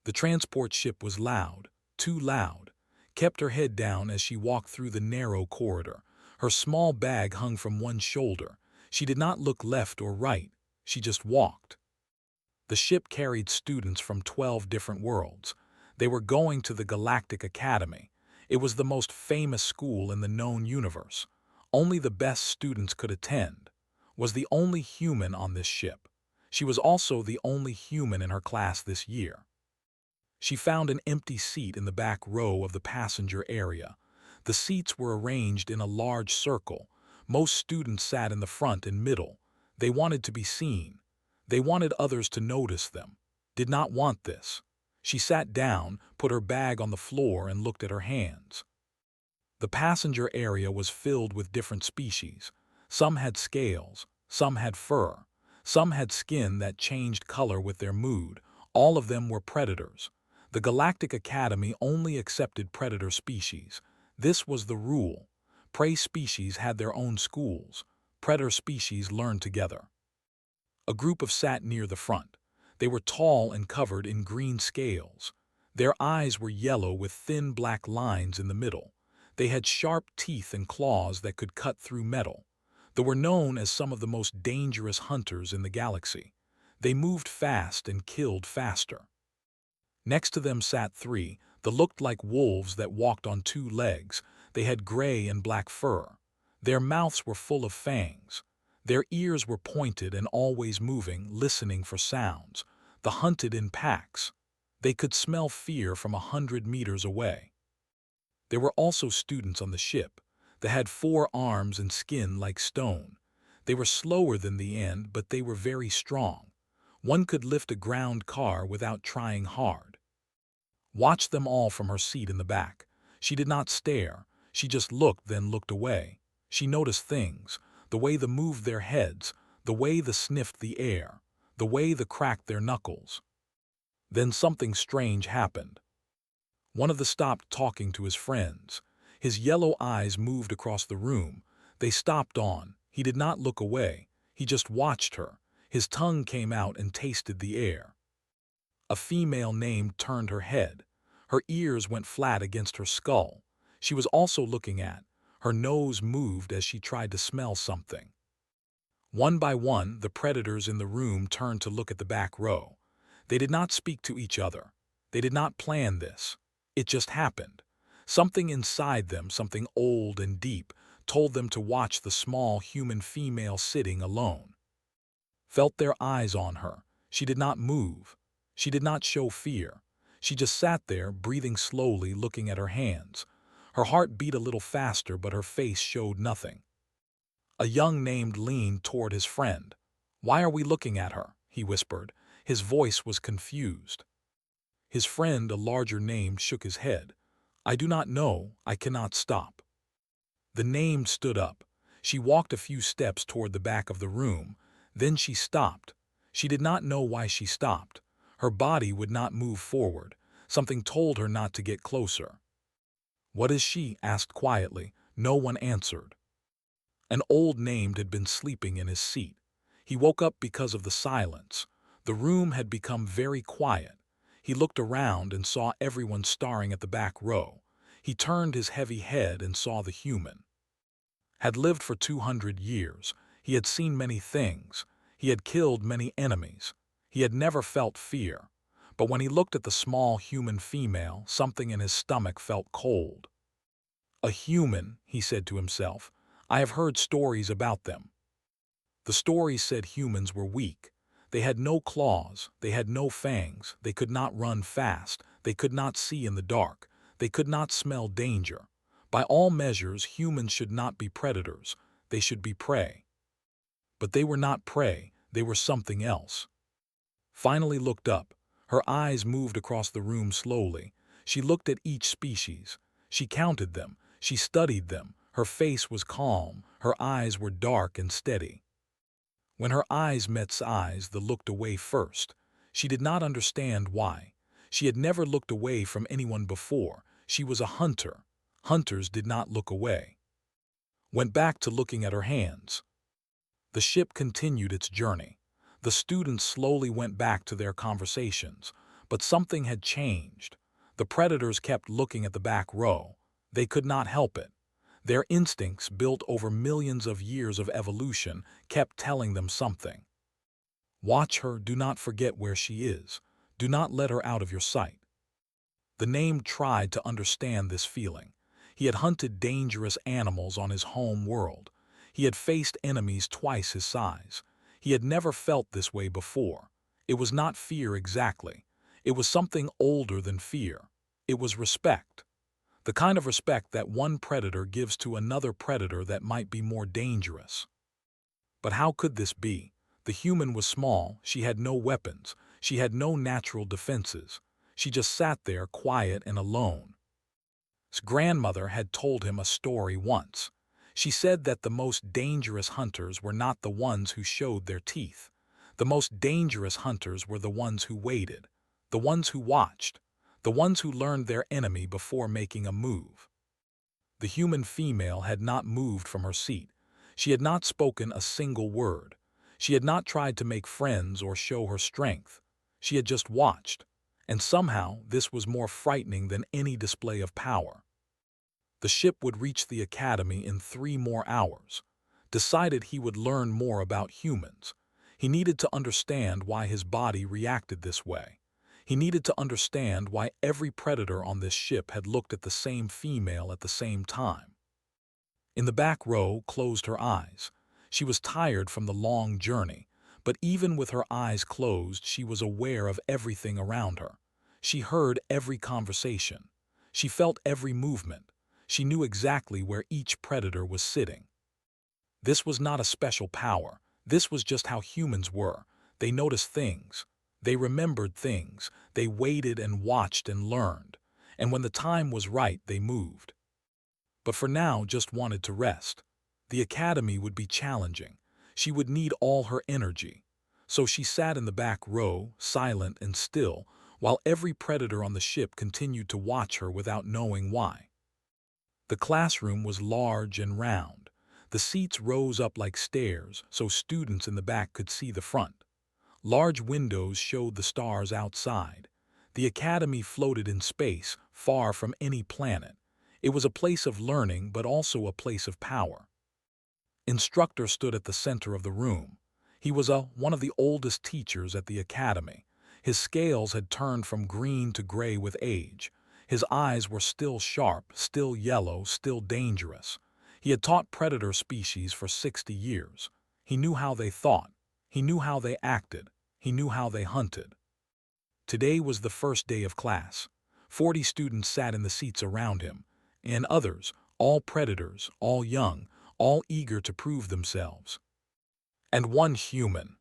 The transport ship was loud, too loud, kept her head down as she walked through the narrow corridor. Her small bag hung from one shoulder. She did not look left or right. She just walked. The ship carried students from 12 different worlds. They were going to the Galactic Academy. It was the most famous school in the known universe. Only the best students could attend. Was the only human on this ship. She was also the only human in her class this year. She found an empty seat in the back row of the passenger area. The seats were arranged in a large circle. Most students sat in the front and middle. They wanted to be seen. They wanted others to notice them. Did not want this. She sat down, put her bag on the floor, and looked at her hands. The passenger area was filled with different species. Some had scales, some had fur, some had skin that changed color with their mood. All of them were predators. The Galactic Academy only accepted predator species. This was the rule. Prey species had their own schools. Predator species learned together. A group sat near the front. They were tall and covered in green scales. Their eyes were yellow with thin black lines in the middle. They had sharp teeth and claws that could cut through metal. They were known as some of the most dangerous hunters in the galaxy. They moved fast and killed faster. Next to them sat three. They looked like wolves that walked on two legs. They had gray and black fur. Their mouths were full of fangs. Their ears were pointed and always moving, listening for sounds. They hunted in packs. They could smell fear from 100 meters away. There were also students on the ship. They had 4 arms and skin like stone. They were slower than the end, but they were very strong. One could lift a ground car without trying hard. Watched them all from her seat in the back. She did not stare. She just looked, then looked away. She noticed things. The way they moved their heads, the way they sniffed the air, the way they cracked their knuckles. Then something strange happened. One of them stopped talking to his friends. His yellow eyes moved across the room. They stopped on. He did not look away. He just watched her. His tongue came out and tasted the air. A female named turned her head. Her ears went flat against her skull. She was also looking at. Her nose moved as she tried to smell something. One by one, the predators in the room turned to look at the back row. They did not speak to each other. They did not plan this. It just happened. Something inside them, something old and deep, told them to watch the small human female sitting alone. Felt their eyes on her. She did not move. She did not show fear. She just sat there, breathing slowly, looking at her hands. Her heart beat a little faster, but her face showed nothing. A young named leaned toward his friend. "Why are we looking at her?" he whispered. His voice was confused. His friend, a larger named, shook his head. "I do not know. I cannot stop." The named stood up. She walked a few steps toward the back of the room. Then she stopped. She did not know why she stopped. Her body would not move forward. Something told her not to get closer. "What is she?" asked quietly. No one answered. An old named had been sleeping in his seat. He woke up because of the silence. The room had become very quiet. He looked around and saw everyone staring at the back row. He turned his heavy head and saw the human. Had lived for 200 years. He had seen many things. He had killed many enemies. He had never felt fear. But when he looked at the small human female, something in his stomach felt cold. "A human," he said to himself. "I have heard stories about them." The stories said humans were weak. They had no claws, they had no fangs, they could not run fast, they could not see in the dark, they could not smell danger. By all measures, humans should not be predators, they should be prey. But they were not prey, they were something else. Finally looked up. Her eyes moved across the room slowly. She looked at each species. She counted them. She studied them. Her face was calm. Her eyes were dark and steady. When her eyes met eyes, they looked away first. She did not understand why. She had never looked away from anyone before. She was a hunter. Hunters did not look away. Went back to looking at her hands. The ship continued its journey. The students slowly went back to their conversations. But something had changed. The predators kept looking at the back row. They could not help it. Their instincts, built over millions of years of evolution, kept telling them something. Watch her, do not forget where she is. Do not let her out of your sight. The name tried to understand this feeling. He had hunted dangerous animals on his home world. He had faced enemies twice his size. He had never felt this way before. It was not fear exactly. It was something older than fear. It was respect. The kind of respect that one predator gives to another predator that might be more dangerous. But how could this be? The human was small, she had no weapons, she had no natural defenses. She just sat there quiet and alone. His grandmother had told him a story once. She said that the most dangerous hunters were not the ones who showed their teeth. The most dangerous hunters were the ones who waited, the ones who watched, the ones who learned their enemy before making a move. The human female had not moved from her seat. She had not spoken a single word. She had not tried to make friends or show her strength. She had just watched. And somehow this was more frightening than any display of power. The ship would reach the academy in 3 more hours. Decided he would learn more about humans. He needed to understand why his body reacted this way. He needed to understand why every predator on this ship had looked at the same female at the same time. In the back row, closed her eyes. She was tired from the long journey, but even with her eyes closed, she was aware of everything around her. She heard every conversation. She felt every movement. She knew exactly where each predator was sitting. This was not a special power. This was just how humans were. They noticed things. They remembered things. They waited and watched and learned. And when the time was right, they moved. But for now, just wanted to rest. The academy would be challenging. She would need all her energy. So she sat in the back row, silent and still, while every predator on the ship continued to watch her without knowing why. The classroom was large and round. The seats rose up like stairs, so students in the back could see the front. Large windows showed the stars outside. The academy floated in space, far from any planet. It was a place of learning, but also a place of power. Instructor stood at the center of the room. He was one of the oldest teachers at the academy. His scales had turned from green to gray with age. His eyes were still sharp, still yellow, still dangerous. He had taught predator species for 60 years. He knew how they thought. He knew how they acted. He knew how they hunted. Today was the first day of class. 40 students sat in the seats around him, and others, all predators, all young, all eager to prove themselves. And one human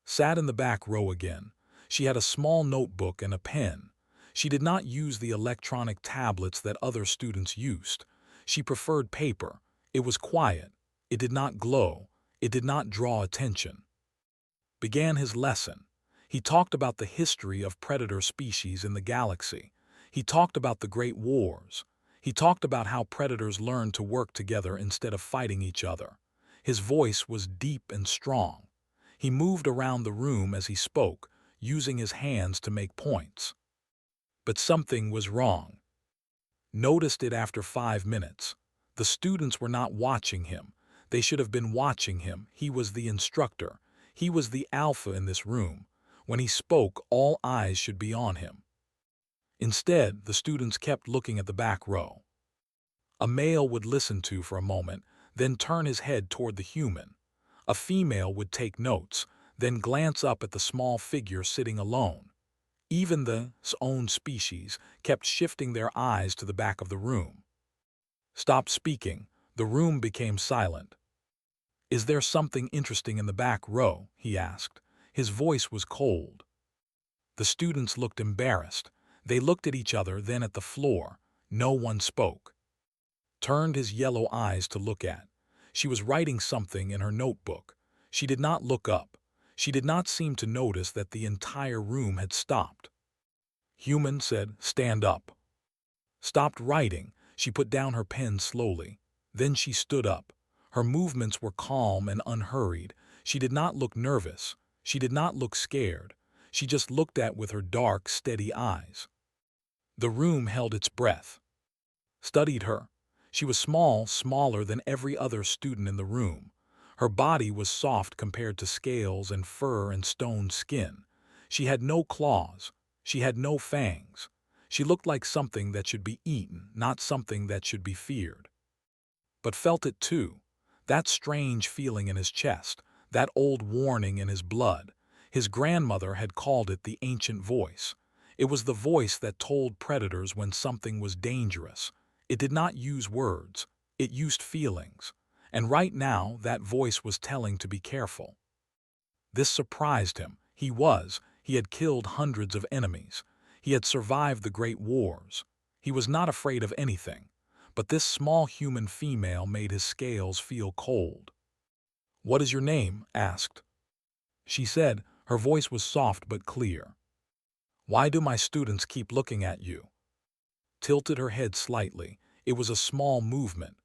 sat in the back row again. She had a small notebook and a pen. She did not use the electronic tablets that other students used. She preferred paper. It was quiet. It did not glow. It did not draw attention. Began his lesson. He talked about the history of predator species in the galaxy. He talked about the great wars. He talked about how predators learned to work together instead of fighting each other. His voice was deep and strong. He moved around the room as he spoke, using his hands to make points. But something was wrong. Noticed it after 5 minutes. The students were not watching him. They should have been watching him. He was the instructor. He was the alpha in this room. When he spoke, all eyes should be on him. Instead, the students kept looking at the back row. A male would listen for a moment, then turn his head toward the human. A female would take notes, then glance up at the small figure sitting alone. Even the own species kept shifting their eyes to the back of the room. Stopped speaking. The room became silent. "Is there something interesting in the back row?" he asked. His voice was cold. The students looked embarrassed. They looked at each other, then at the floor. No one spoke. Turned his yellow eyes to look at. She was writing something in her notebook. She did not look up. She did not seem to notice that the entire room had stopped. Human said, "Stand up." Stopped writing. She put down her pen slowly. Then she stood up. Her movements were calm and unhurried. She did not look nervous. She did not look scared. She just looked at with her dark, steady eyes. The room held its breath. Studied her. She was small, smaller than every other student in the room. Her body was soft compared to scales and fur and stone skin. She had no claws. She had no fangs. She looked like something that should be eaten, not something that should be feared. But felt it too. That strange feeling in his chest, that old warning in his blood. His grandmother had called it the ancient voice. It was the voice that told predators when something was dangerous. It did not use words. It used feelings. And right now, that voice was telling to be careful. This surprised him. He had killed hundreds of enemies. He had survived the great wars. He was not afraid of anything. But this small human female made his scales feel cold. "What is your name?" asked. She said, her voice was soft but clear. "Why do my students keep looking at you?" Tilted her head slightly. It was a small movement.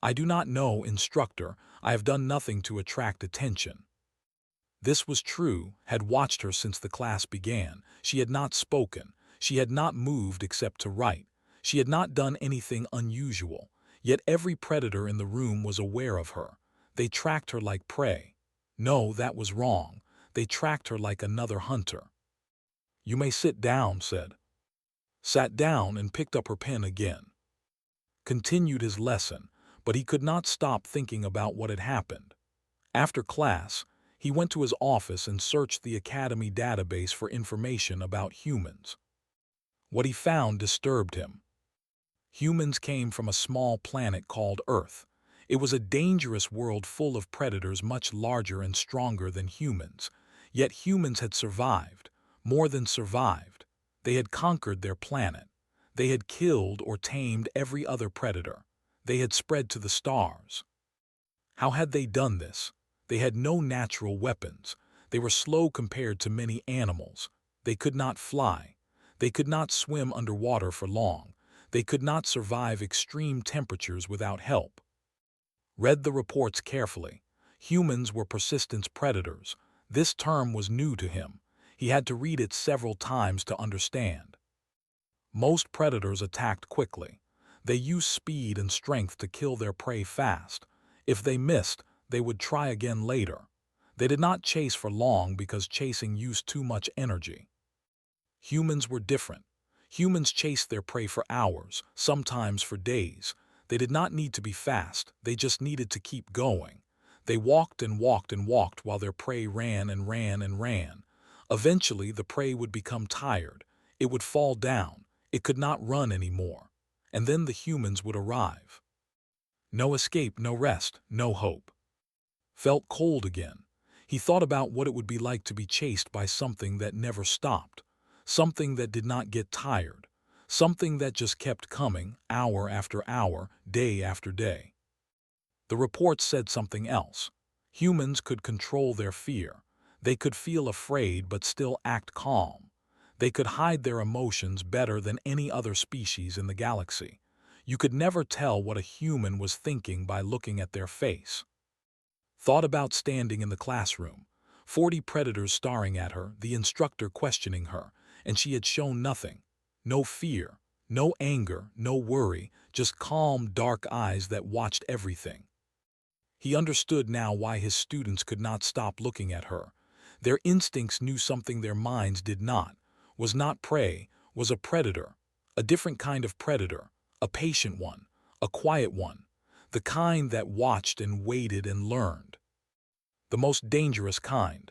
"I do not know, instructor. I have done nothing to attract attention." This was true, had watched her since the class began. She had not spoken. She had not moved except to write. She had not done anything unusual. Yet every predator in the room was aware of her. They tracked her like prey. No, that was wrong. They tracked her like another hunter. "You may sit down," said. Sat down and picked up her pen again. Continued his lesson, but he could not stop thinking about what had happened. After class, he went to his office and searched the Academy database for information about humans. What he found disturbed him. Humans came from a small planet called Earth. It was a dangerous world full of predators much larger and stronger than humans. Yet humans had survived, more than survived. They had conquered their planet. They had killed or tamed every other predator. They had spread to the stars. How had they done this? They had no natural weapons. They were slow compared to many animals. They could not fly. They could not swim underwater for long. They could not survive extreme temperatures without help. Read the reports carefully. Humans were persistent predators. This term was new to him. He had to read it several times to understand. Most predators attacked quickly. They used speed and strength to kill their prey fast. If they missed, they would try again later. They did not chase for long because chasing used too much energy. Humans were different. Humans chased their prey for hours, sometimes for days. They did not need to be fast, they just needed to keep going. They walked and walked and walked while their prey ran and ran and ran. Eventually, the prey would become tired. It would fall down. It could not run anymore. And then the humans would arrive. No escape, no rest, no hope. Felt cold again. He thought about what it would be like to be chased by something that never stopped. Something that did not get tired. Something that just kept coming, hour after hour, day after day. The report said something else. Humans could control their fear. They could feel afraid but still act calm. They could hide their emotions better than any other species in the galaxy. You could never tell what a human was thinking by looking at their face. Thought about standing in the classroom. 40 predators staring at her, the instructor questioning her, and she had shown nothing. No fear, no anger, no worry, just calm, dark eyes that watched everything. He understood now why his students could not stop looking at her. Their instincts knew something their minds did not. Was not prey, was a predator. A different kind of predator. A patient one. A quiet one. The kind that watched and waited and learned. The most dangerous kind.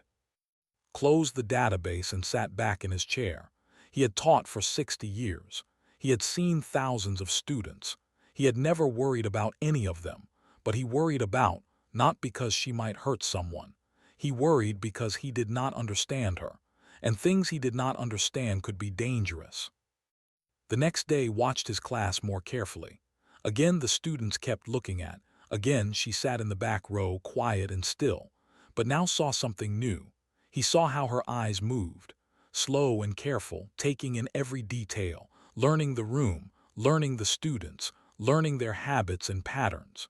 Closed the database and sat back in his chair. He had taught for 60 years. He had seen thousands of students. He had never worried about any of them, but he worried about, not because she might hurt someone. He worried because he did not understand her, and things he did not understand could be dangerous. The next day watched his class more carefully. Again the students kept looking at. Again she sat in the back row, quiet and still, but now saw something new. He saw how her eyes moved, slow and careful, taking in every detail, learning the room, learning the students, learning their habits and patterns.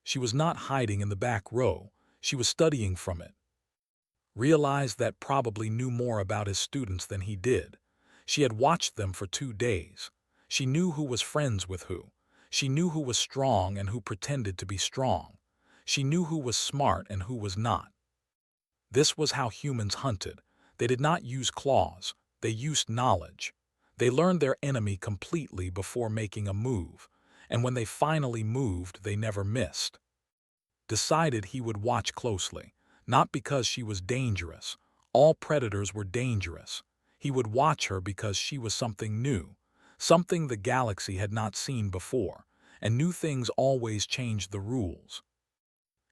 She was not hiding in the back row, she was studying from it. realized that probably knew more about his students than he did. She had watched them for 2 days. She knew who was friends with who. She knew who was strong and who pretended to be strong. She knew who was smart and who was not. This was how humans hunted. They did not use claws. They used knowledge. They learned their enemy completely before making a move, and when they finally moved, they never missed. Decided he would watch closely, not because she was dangerous. All predators were dangerous. He would watch her because she was something new, something the galaxy had not seen before, and new things always changed the rules.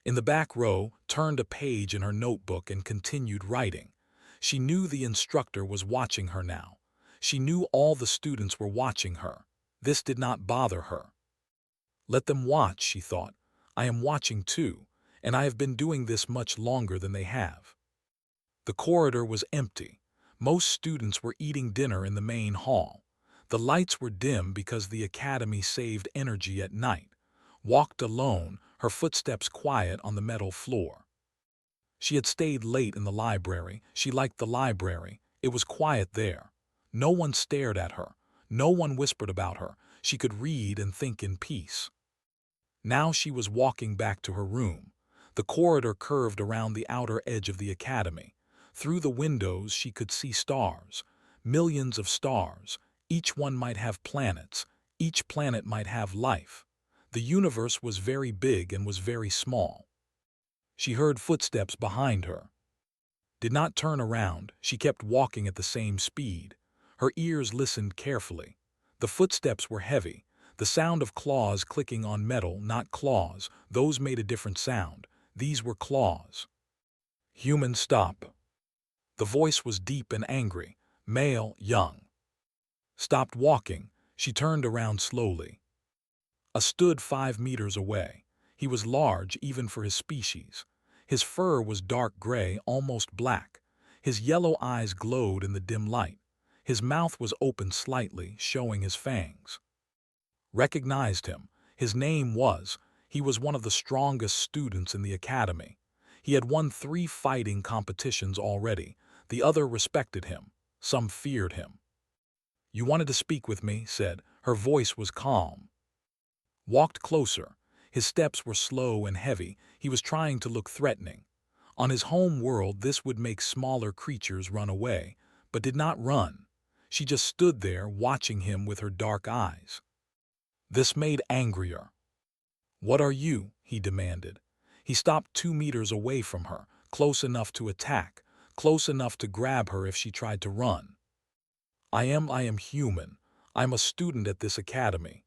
In the back row, turned a page in her notebook and continued writing. She knew the instructor was watching her now. She knew all the students were watching her. This did not bother her. Let them watch, she thought. I am watching too, and I have been doing this much longer than they have. The corridor was empty. Most students were eating dinner in the main hall. The lights were dim because the academy saved energy at night. Walked alone, her footsteps quiet on the metal floor. She had stayed late in the library. She liked the library. It was quiet there. No one stared at her. No one whispered about her. She could read and think in peace. Now she was walking back to her room. The corridor curved around the outer edge of the academy. Through the windows she could see stars. Millions of stars. Each one might have planets. Each planet might have life. The universe was very big and was very small. She heard footsteps behind her. Did not turn around. She kept walking at the same speed. Her ears listened carefully. The footsteps were heavy. The sound of claws clicking on metal, not claws. Those made a different sound. These were claws. Human, stop. The voice was deep and angry. Male, young. Stopped walking. She turned around slowly. A stood 5 meters away. He was large even for his species. His fur was dark gray, almost black. His yellow eyes glowed in the dim light. His mouth was open slightly, showing his fangs. Recognized him. His name was. He was one of the strongest students in the academy. He had won 3 fighting competitions already. The other respected him. Some feared him. You wanted to speak with me, said. Her voice was calm. Walked closer. His steps were slow and heavy. He was trying to look threatening. On his home world, this would make smaller creatures run away, but did not run. She just stood there, watching him with her dark eyes. This made angrier. What are you? He demanded. He stopped 2 meters away from her, close enough to attack, close enough to grab her if she tried to run. I am human. I'm a student at this academy.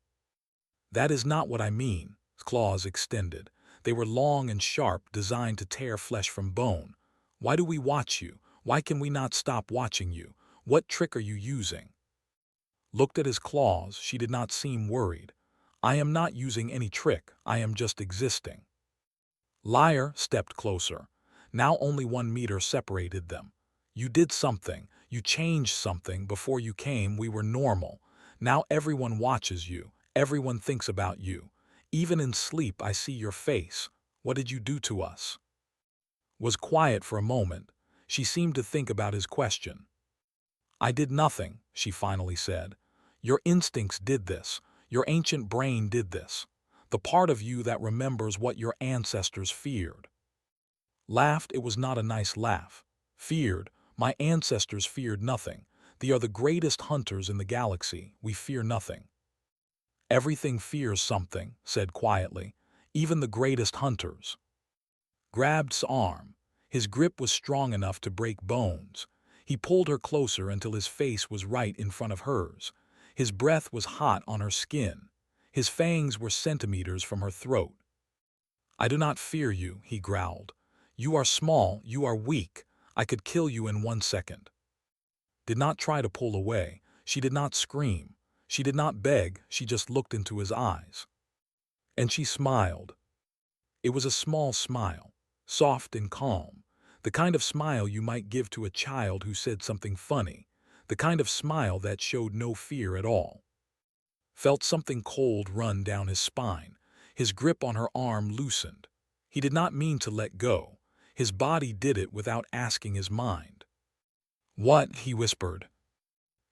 That is not what I mean. Claws extended. They were long and sharp, designed to tear flesh from bone. Why do we watch you? Why can we not stop watching you? What trick are you using? Looked at his claws. She did not seem worried. I am not using any trick. I am just existing. Liar stepped closer. Now only 1 meter separated them. You did something. You changed something. Before you came, we were normal. Now everyone watches you. Everyone thinks about you. Even in sleep, I see your face. What did you do to us? Was quiet for a moment. She seemed to think about his question. I did nothing, she finally said. Your instincts did this. Your ancient brain did this. The part of you that remembers what your ancestors feared. Laughed. It was not a nice laugh. Feared. My ancestors feared nothing. They are the greatest hunters in the galaxy. We fear nothing. Everything fears something, said quietly. Even the greatest hunters. Grabbed his arm. His grip was strong enough to break bones. He pulled her closer until his face was right in front of hers. His breath was hot on her skin. His fangs were centimeters from her throat. I do not fear you, he growled. You are small, you are weak. I could kill you in 1 second. Did not try to pull away. She did not scream. She did not beg. She just looked into his eyes. And she smiled. It was a small smile, soft and calm. The kind of smile you might give to a child who said something funny. The kind of smile that showed no fear at all. Felt something cold run down his spine. His grip on her arm loosened. He did not mean to let go. His body did it without asking his mind. "What?" he whispered.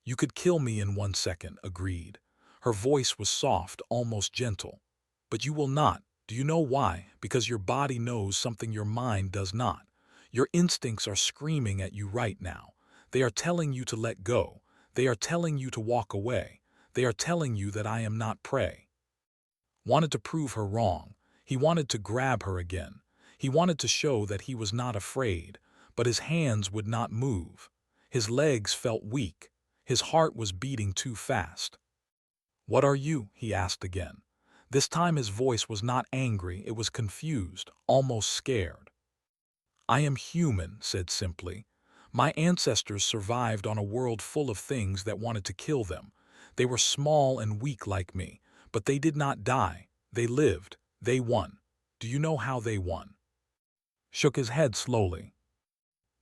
"You could kill me in 1 second," agreed. Her voice was soft, almost gentle. "But you will not. Do you know why? Because your body knows something your mind does not. Your instincts are screaming at you right now. They are telling you to let go. They are telling you to walk away. They are telling you that I am not prey." Wanted to prove her wrong. He wanted to grab her again. He wanted to show that he was not afraid, but his hands would not move. His legs felt weak. His heart was beating too fast. "What are you?" he asked again. This time his voice was not angry, it was confused, almost scared. "I am human," said simply. "My ancestors survived on a world full of things that wanted to kill them. They were small and weak like me, but they did not die. They lived. They won. Do you know how they won?" Shook his head slowly.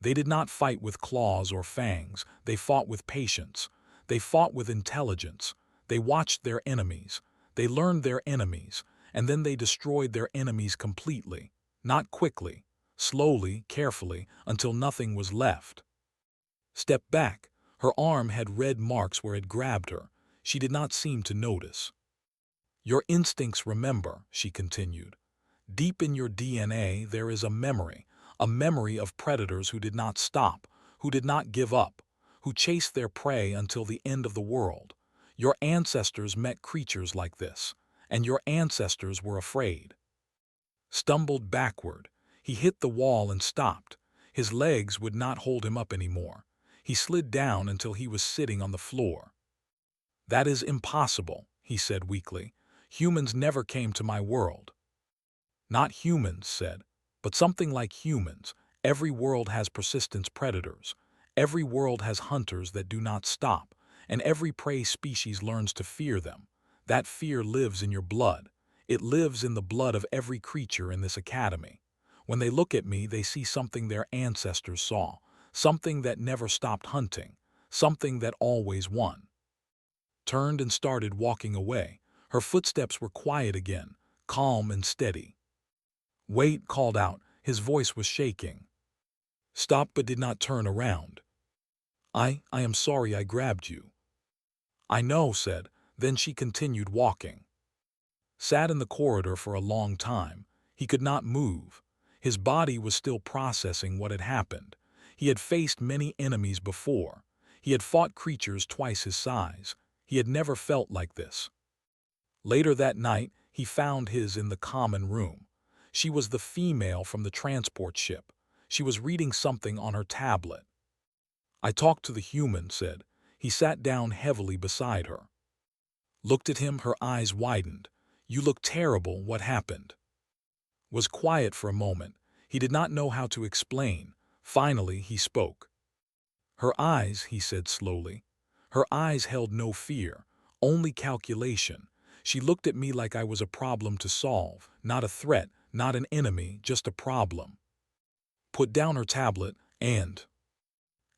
"They did not fight with claws or fangs. They fought with patience. They fought with intelligence. They watched their enemies. They learned their enemies, and then they destroyed their enemies completely. Not quickly, slowly, carefully, until nothing was left." Stepped back. Her arm had red marks where it grabbed her. She did not seem to notice. "Your instincts remember," she continued. "Deep in your DNA there is a memory of predators who did not stop, who did not give up, who chased their prey until the end of the world. Your ancestors met creatures like this, and your ancestors were afraid." Stumbled backward. He hit the wall and stopped. His legs would not hold him up anymore. He slid down until he was sitting on the floor. "That is impossible," he said weakly. "Humans never came to my world." "Not humans," said, "but something like humans. Every world has persistent predators. Every world has hunters that do not stop, and every prey species learns to fear them. That fear lives in your blood. It lives in the blood of every creature in this academy. When they look at me, they see something their ancestors saw, something that never stopped hunting, something that always won." Turned and started walking away. Her footsteps were quiet again, calm and steady. "Wait," called out. His voice was shaking. Stopped but did not turn around. I am sorry I grabbed you." "I know," said. Then she continued walking. Sat in the corridor for a long time. He could not move. His body was still processing what had happened. He had faced many enemies before. He had fought creatures twice his size. He had never felt like this. Later that night, he found his in the common room. She was the female from the transport ship. She was reading something on her tablet. "I talked to the human," said. He sat down heavily beside her. Looked at him, her eyes widened. "You look terrible. What happened?" Was quiet for a moment. He did not know how to explain. Finally, he spoke. "Her eyes," he said slowly. "Her eyes held no fear, only calculation. She looked at me like I was a problem to solve, not a threat, not an enemy, just a problem." Put down her tablet, and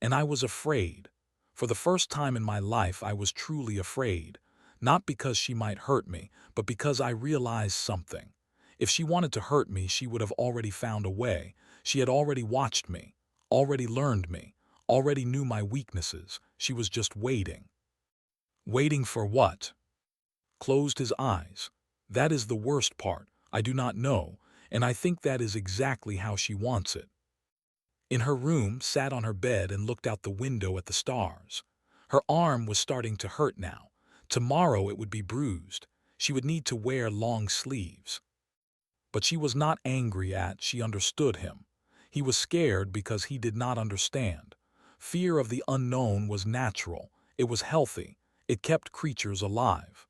I was afraid. For the first time in my life I was truly afraid. Not because she might hurt me, but because I realized something. If she wanted to hurt me, she would have already found a way. She had already watched me, already learned me, already knew my weaknesses. She was just waiting. Waiting for what? Closed his eyes. That is the worst part. I do not know, and I think that is exactly how she wants it. In her room, sat on her bed and looked out the window at the stars. Her arm was starting to hurt now. Tomorrow it would be bruised. She would need to wear long sleeves. But she was not angry she understood him. He was scared because he did not understand. Fear of the unknown was natural. It was healthy. It kept creatures alive.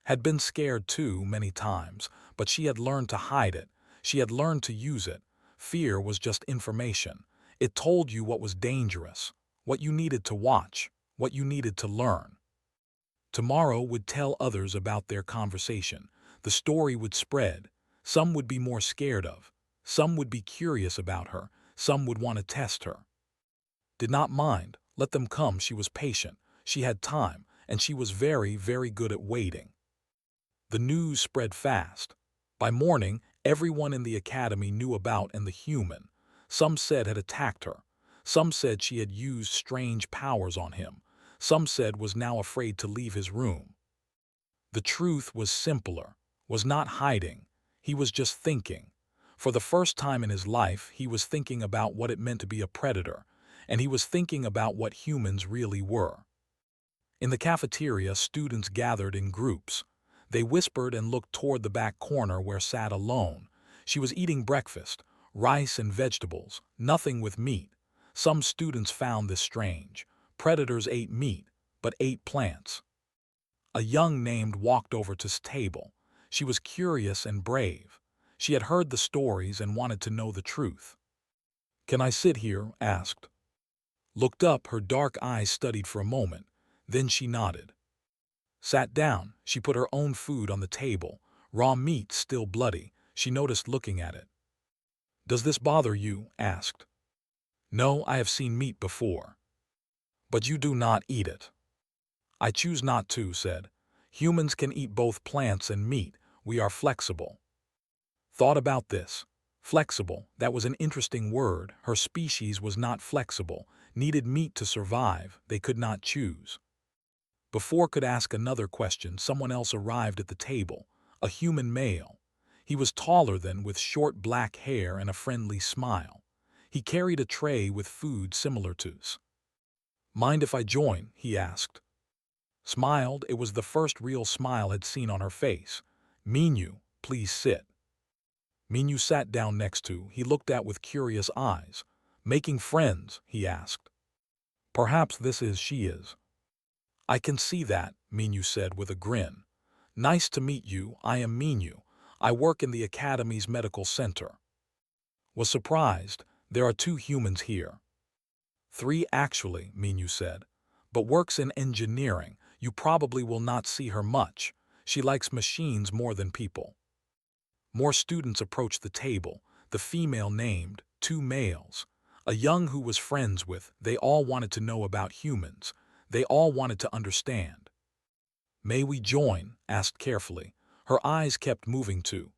Had been scared too many times, but she had learned to hide it. She had learned to use it. Fear was just information. It told you what was dangerous, what you needed to watch, what you needed to learn. Tomorrow would tell others about their conversation. The story would spread. Some would be more scared of. Some would be curious about her. Some would want to test her. Did not mind. Let them come. She was patient. She had time, and she was very, very good at waiting. The news spread fast. By morning, everyone in the academy knew about the human. Some said had attacked her. Some said she had used strange powers on him. Some said was now afraid to leave his room. The truth was simpler, was not hiding. He was just thinking. For the first time in his life, he was thinking about what it meant to be a predator, and he was thinking about what humans really were. In the cafeteria, students gathered in groups. They whispered and looked toward the back corner where sat alone. She was eating breakfast, rice and vegetables, nothing with meat. Some students found this strange. Predators ate meat, but ate plants. A young named walked over to his table. She was curious and brave. She had heard the stories and wanted to know the truth. "Can I sit here?" asked. Looked up, her dark eyes studied for a moment. Then she nodded. Sat down. She put her own food on the table. Raw meat, still bloody. She noticed looking at it. "Does this bother you?" asked. "No, I have seen meat before." "But you do not eat it." "I choose not to," said. "Humans can eat both plants and meat. We are flexible." Thought about this. Flexible, that was an interesting word. Her species was not flexible, needed meat to survive. They could not choose. Before could ask another question, someone else arrived at the table, a human male. He was taller than, with short black hair and a friendly smile. He carried a tray with food similar to his. "Mind if I join?" he asked. Smiled. It was the first real smile had seen on her face. "Minu, please sit." Minu sat down next to. He looked at with curious eyes. "Making friends?" he asked. "Perhaps this is she is." "I can see that," Minu said with a grin. "Nice to meet you. I am Minu. I work in the Academy's medical center." Was surprised. "There are 2 humans here." "3 actually," Minu said. "But works in engineering. You probably will not see her much. She likes machines more than people." More students approached the table. The female named, 2 males. A young who was friends with. They all wanted to know about humans. They all wanted to understand. "May we join?" asked carefully. Her eyes kept moving too.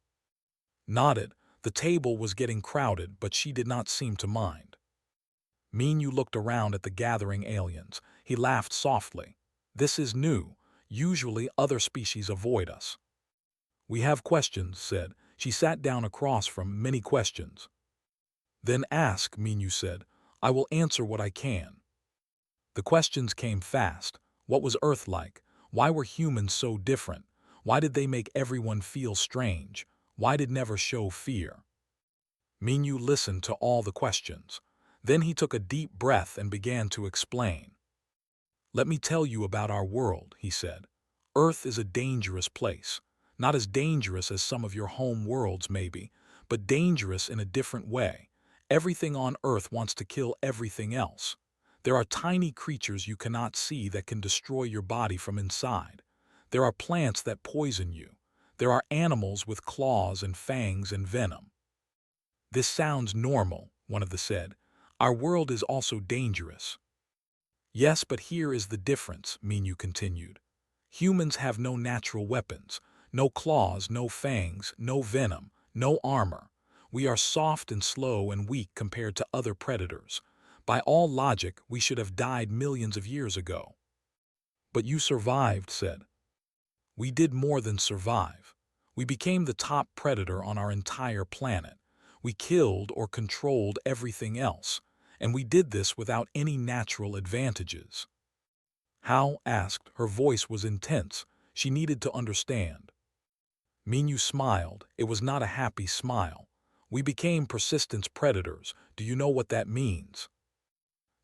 Nodded. The table was getting crowded, but she did not seem to mind. Minu looked around at the gathering aliens. He laughed softly. "This is new. Usually other species avoid us." "We have questions," said. She sat down across from many questions. "Then ask," Minu said. "I will answer what I can." The questions came fast. What was Earth like? Why were humans so different? Why did they make everyone feel strange? Why did never show fear? Minu listened to all the questions. Then he took a deep breath and began to explain. "Let me tell you about our world," he said. "Earth is a dangerous place. Not as dangerous as some of your home worlds maybe, but dangerous in a different way. Everything on Earth wants to kill everything else. There are tiny creatures you cannot see that can destroy your body from inside. There are plants that poison you. There are animals with claws and fangs and venom." "This sounds normal," one of them said. "Our world is also dangerous." "Yes, but here is the difference," Minu continued. "Humans have no natural weapons. No claws, no fangs, no venom, no armor. We are soft and slow and weak compared to other predators. By all logic, we should have died millions of years ago." "But you survived," said. "We did more than survive. We became the top predator on our entire planet. We killed or controlled everything else, and we did this without any natural advantages." "How?" asked. Her voice was intense. She needed to understand. Minu smiled. It was not a happy smile. "We became persistence predators. Do you know what that means?"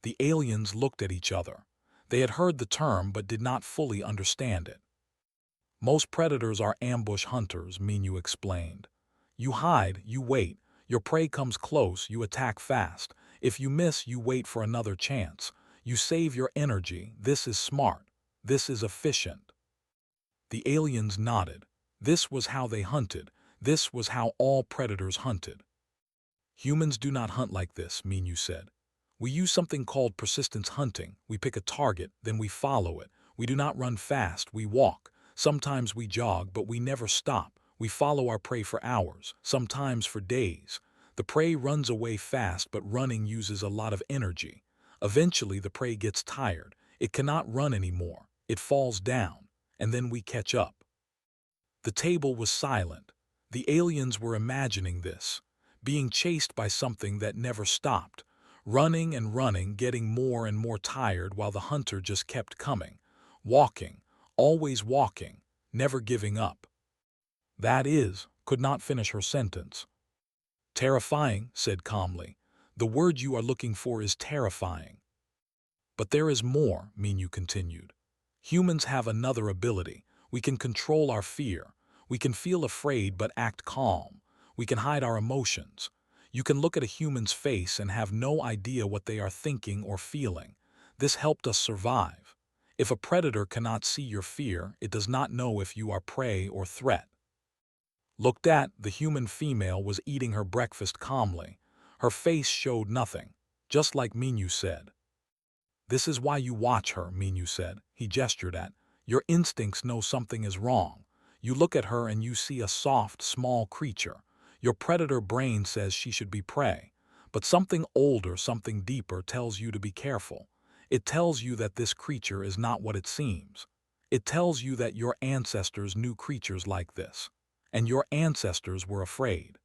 The aliens looked at each other. They had heard the term but did not fully understand it. "Most predators are ambush hunters," Minu explained. "You hide, you wait. Your prey comes close, you attack fast. If you miss, you wait for another chance. You save your energy. This is smart. This is efficient." The aliens nodded. This was how they hunted. This was how all predators hunted. "Humans do not hunt like this," Minu said. "We use something called persistence hunting. We pick a target, then we follow it. We do not run fast, we walk. Sometimes we jog, but we never stop. We follow our prey for hours, sometimes for days. The prey runs away fast, but running uses a lot of energy. Eventually, the prey gets tired. It cannot run anymore. It falls down, and then we catch up. The table was silent. The aliens were imagining this, being chased by something that never stopped, running and running, getting more and more tired while the hunter just kept coming, walking, always walking, never giving up. That is, could not finish her sentence. Terrifying, said calmly. The word you are looking for is terrifying. But there is more, Minyu continued. Humans have another ability. We can control our fear. We can feel afraid but act calm. We can hide our emotions. You can look at a human's face and have no idea what they are thinking or feeling. This helped us survive. If a predator cannot see your fear, it does not know if you are prey or threat. Looked at, the human female was eating her breakfast calmly. Her face showed nothing, just like Minyu said. This is why you watch her, Minyu said. He gestured at. Your instincts know something is wrong. You look at her and you see a soft, small creature. Your predator brain says she should be prey. But something older, something deeper tells you to be careful. It tells you that this creature is not what it seems. It tells you that your ancestors knew creatures like this. And your ancestors were afraid.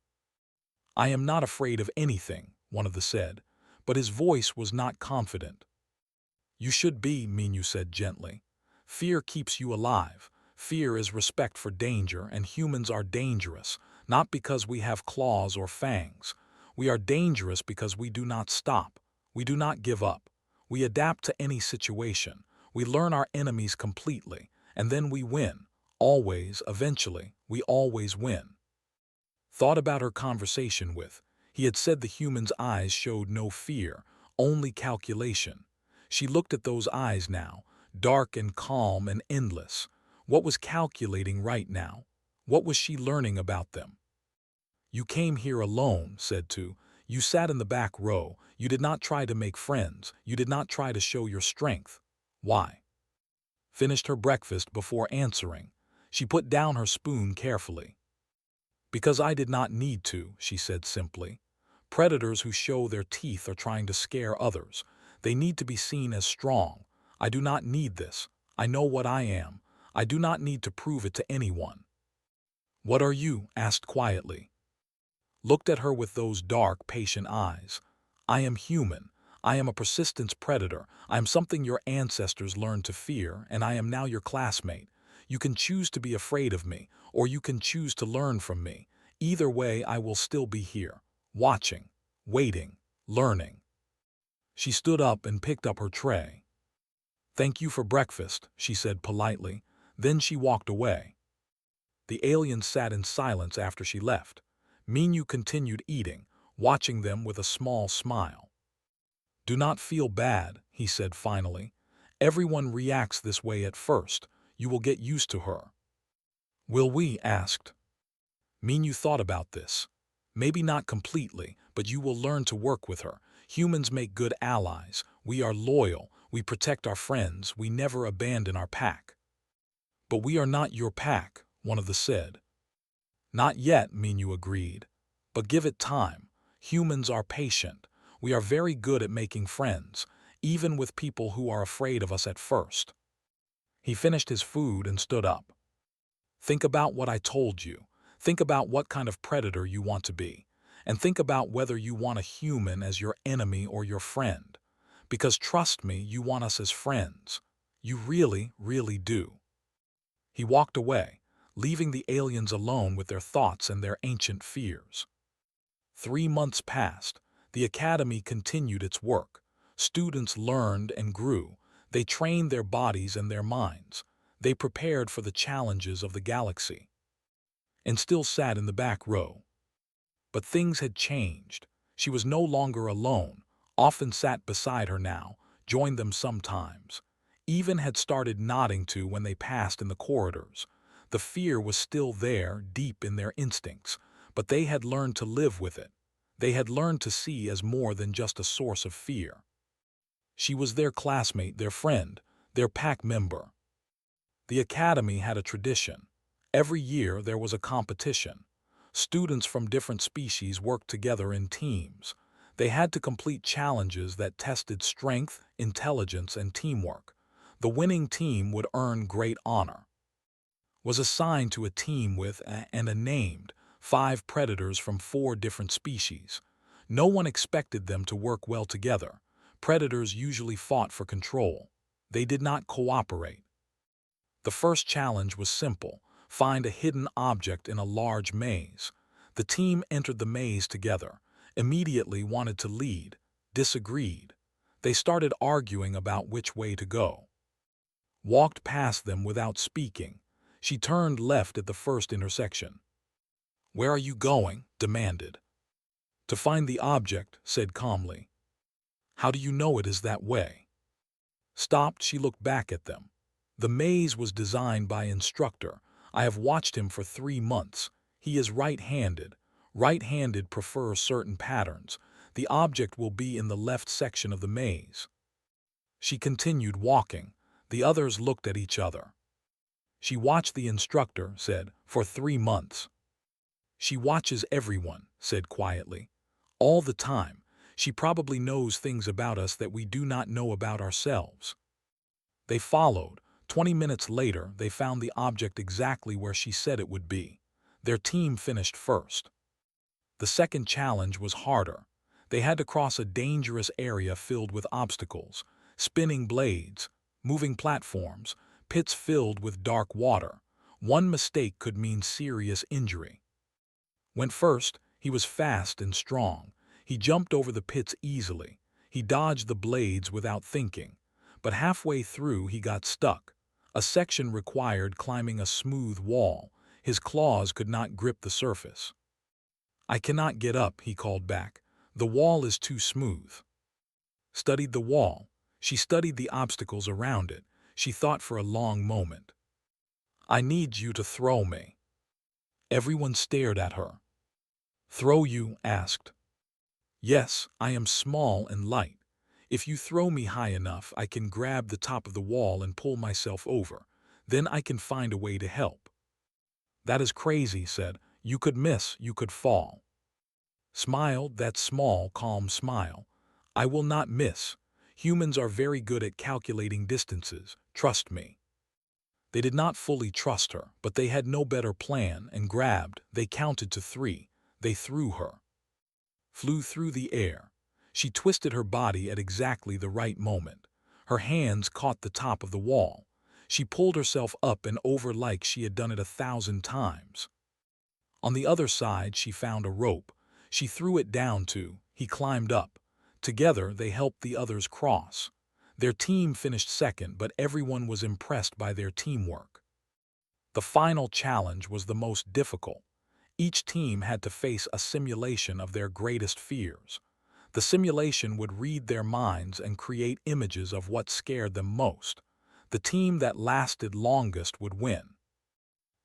I am not afraid of anything, one of them said, but his voice was not confident. You should be, Minyu said gently. Fear keeps you alive. Fear is respect for danger, and humans are dangerous, not because we have claws or fangs. We are dangerous because we do not stop. We do not give up. We adapt to any situation. We learn our enemies completely, and then we win. Always, eventually, we always win. Thought about her conversation with. He had said the human's eyes showed no fear, only calculation. She looked at those eyes now, dark and calm and endless. What was calculating right now? What was she learning about them? You came here alone, said Tu. You sat in the back row. You did not try to make friends. You did not try to show your strength. Why? Finished her breakfast before answering. She put down her spoon carefully. Because I did not need to, she said simply. Predators who show their teeth are trying to scare others. They need to be seen as strong. I do not need this. I know what I am. I do not need to prove it to anyone. What are you? Asked quietly. Looked at her with those dark, patient eyes. I am human. I am a persistence predator. I am something your ancestors learned to fear, and I am now your classmate. You can choose to be afraid of me, or you can choose to learn from me. Either way, I will still be here, watching, waiting, learning. She stood up and picked up her tray. Thank you for breakfast, she said politely. Then she walked away. The aliens sat in silence after she left. Minyu continued eating, watching them with a small smile. Do not feel bad, he said finally. Everyone reacts this way at first. You will get used to her. Will we? Asked. Minyu thought about this. Maybe not completely, but you will learn to work with her. Humans make good allies. We are loyal. We protect our friends. We never abandon our pack. But we are not your pack, one of them said. Not yet, Minyu agreed. But give it time. Humans are patient. We are very good at making friends, even with people who are afraid of us at first. He finished his food and stood up. Think about what I told you. Think about what kind of predator you want to be. And think about whether you want a human as your enemy or your friend. Because trust me, you want us as friends. You really, really do. He walked away, leaving the aliens alone with their thoughts and their ancient fears. 3 months passed. The academy continued its work. Students learned and grew. They trained their bodies and their minds. They prepared for the challenges of the galaxy. And still sat in the back row. But things had changed. She was no longer alone, often sat beside her now, joined them sometimes. Even had started nodding to when they passed in the corridors. The fear was still there, deep in their instincts, but they had learned to live with it. They had learned to see as more than just a source of fear. She was their classmate, their friend, their pack member. The academy had a tradition. Every year there was a competition. Students from different species worked together in teams. They had to complete challenges that tested strength, intelligence, and teamwork. The winning team would earn great honor. Was assigned to a team with a named 5 predators from 4 different species. No one expected them to work well together. Predators usually fought for control. They did not cooperate. The first challenge was simple: find a hidden object in a large maze. The team entered the maze together, immediately wanted to lead, disagreed. They started arguing about which way to go. Walked past them without speaking. She turned left at the first intersection. "Where are you going?" demanded. "To find the object," said calmly. "How do you know it is that way?" Stopped, she looked back at them. The maze was designed by instructor. I have watched him for 3 months. He is right-handed. Right-handed prefer certain patterns. The object will be in the left section of the maze. She continued walking. The others looked at each other. She watched the instructor, said, for 3 months. She watches everyone, said quietly. All the time. She probably knows things about us that we do not know about ourselves. They followed. 20 minutes later, they found the object exactly where she said it would be. Their team finished first. The second challenge was harder. They had to cross a dangerous area filled with obstacles, spinning blades, moving platforms, pits filled with dark water. One mistake could mean serious injury. Went first, he was fast and strong. He jumped over the pits easily. He dodged the blades without thinking. But halfway through, he got stuck. A section required climbing a smooth wall. His claws could not grip the surface. "I cannot get up," he called back. "The wall is too smooth." Studied the wall. She studied the obstacles around it. She thought for a long moment. "I need you to throw me." Everyone stared at her. "Throw you?" asked. "Yes, I am small and light. If you throw me high enough, I can grab the top of the wall and pull myself over. Then I can find a way to help." "That is crazy," said. "You could miss, you could fall." Smiled that small, calm smile. "I will not miss. Humans are very good at calculating distances. Trust me." They did not fully trust her, but they had no better plan and grabbed. They counted to 3. They threw her. Flew through the air. She twisted her body at exactly the right moment. Her hands caught the top of the wall. She pulled herself up and over like she had done it 1,000 times. On the other side, she found a rope. She threw it down to. He climbed up. Together, they helped the others cross. Their team finished second, but everyone was impressed by their teamwork. The final challenge was the most difficult. Each team had to face a simulation of their greatest fears. The simulation would read their minds and create images of what scared them most. The team that lasted longest would win.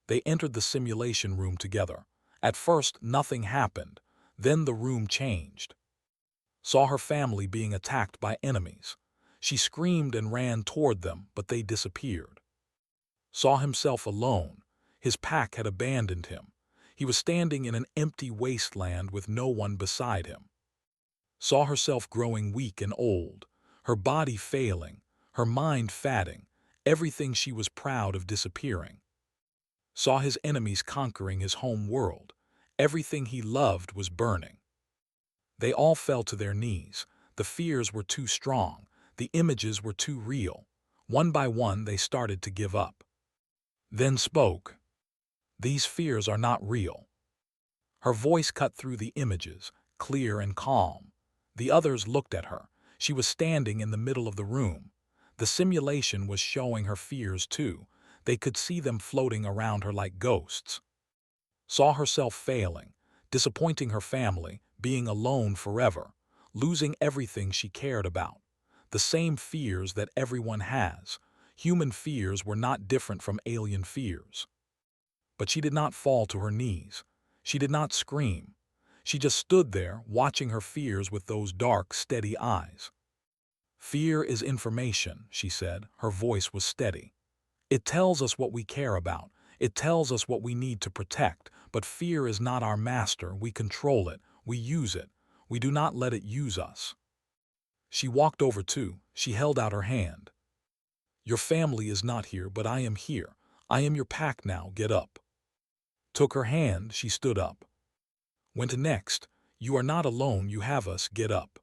They entered the simulation room together. At first, nothing happened. Then the room changed. Saw her family being attacked by enemies. She screamed and ran toward them, but they disappeared. Saw himself alone. His pack had abandoned him. He was standing in an empty wasteland with no one beside him. Saw herself growing weak and old, her body failing, her mind fading, everything she was proud of disappearing. Saw his enemies conquering his home world. Everything he loved was burning. They all fell to their knees. The fears were too strong. The images were too real. One by one, they started to give up. Then spoke. "These fears are not real." Her voice cut through the images, clear and calm. The others looked at her. She was standing in the middle of the room. The simulation was showing her fears too. They could see them floating around her like ghosts. Saw herself failing, disappointing her family, being alone forever, losing everything she cared about. The same fears that everyone has. Human fears were not different from alien fears. But she did not fall to her knees. She did not scream. She just stood there, watching her fears with those dark, steady eyes. "Fear is information," she said. Her voice was steady. "It tells us what we care about. It tells us what we need to protect. But fear is not our master. We control it. We use it. We do not let it use us. She walked over too. She held out her hand. Your family is not here, but I am here. I am your pack now. Get up. Took her hand. She stood up. Went to next. You are not alone. You have us. Get up.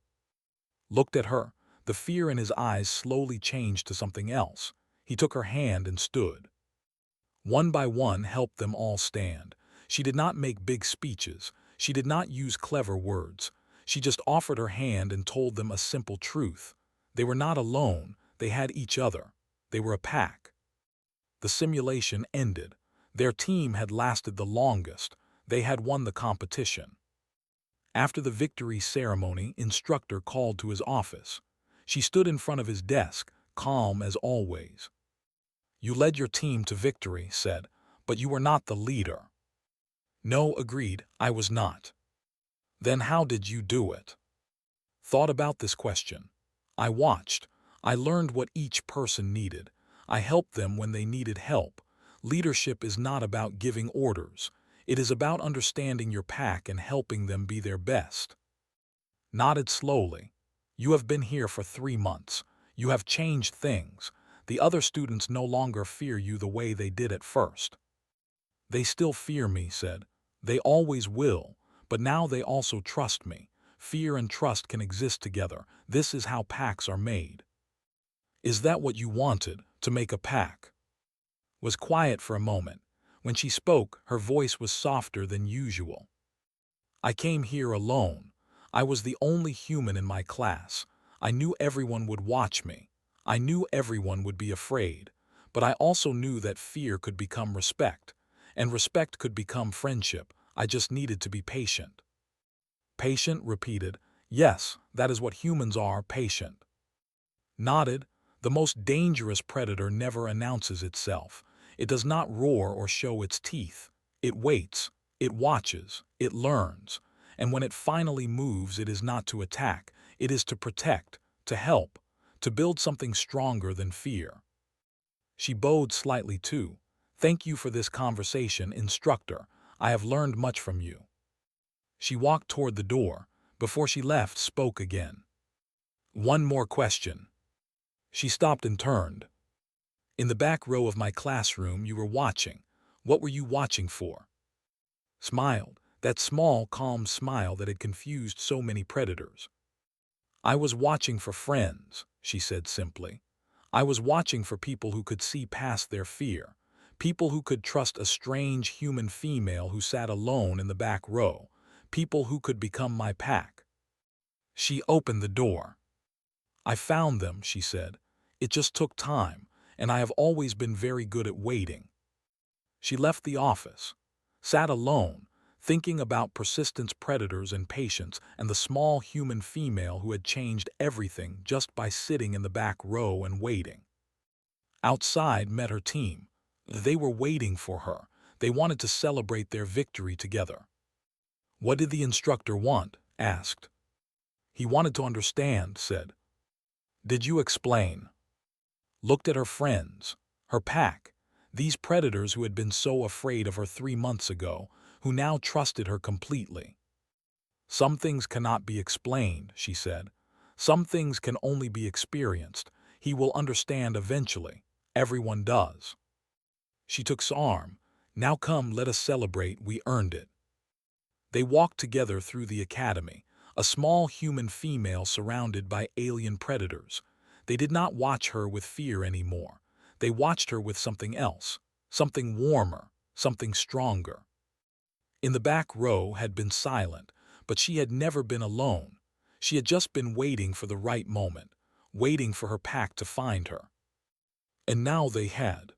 Looked at her. The fear in his eyes slowly changed to something else. He took her hand and stood. One by one helped them all stand. She did not make big speeches. She did not use clever words. She just offered her hand and told them a simple truth. They were not alone. They had each other. They were a pack. The simulation ended. Their team had lasted the longest. They had won the competition. After the victory ceremony, instructor called to his office. She stood in front of his desk, calm as always. You led your team to victory, said, but you were not the leader. No, agreed, I was not. Then how did you do it? Thought about this question. I watched. I learned what each person needed. I helped them when they needed help. Leadership is not about giving orders. It is about understanding your pack and helping them be their best. Nodded slowly. You have been here for 3 months. You have changed things. The other students no longer fear you the way they did at first. They still fear me, said. They always will, but now they also trust me. Fear and trust can exist together. This is how packs are made. Is that what you wanted, to make a pack? Was quiet for a moment. When she spoke, her voice was softer than usual. I came here alone. I was the only human in my class. I knew everyone would watch me. I knew everyone would be afraid. But I also knew that fear could become respect, and respect could become friendship. I just needed to be patient. Patient, repeated. Yes, that is what humans are, patient. Nodded. The most dangerous predator never announces itself. It does not roar or show its teeth. It waits. It watches. It learns. And when it finally moves, it is not to attack. It is to protect, to help, to build something stronger than fear. She bowed slightly too. Thank you for this conversation, instructor. I have learned much from you. She walked toward the door. Before she left, spoke again. One more question. She stopped and turned. In the back row of my classroom, you were watching. What were you watching for? Smiled, that small, calm smile that had confused so many predators. I was watching for friends, she said simply. I was watching for people who could see past their fear, people who could trust a strange human female who sat alone in the back row, people who could become my pack. She opened the door. I found them, she said. It just took time, and I have always been very good at waiting. She left the office, sat alone, thinking about persistence, predators, and patience, and the small human female who had changed everything just by sitting in the back row and waiting. Outside met her team. They were waiting for her. They wanted to celebrate their victory together. What did the instructor want? Asked. He wanted to understand, said. Did you explain? Looked at her friends, her pack, these predators who had been so afraid of her 3 months ago, who now trusted her completely. Some things cannot be explained, she said. Some things can only be experienced. He will understand eventually. Everyone does. She took his arm. Now come, let us celebrate. We earned it. They walked together through the academy, a small human female surrounded by alien predators. They did not watch her with fear anymore. They watched her with something else, something warmer, something stronger. In the back row had been silent, but she had never been alone. She had just been waiting for the right moment, waiting for her pack to find her. And now they had.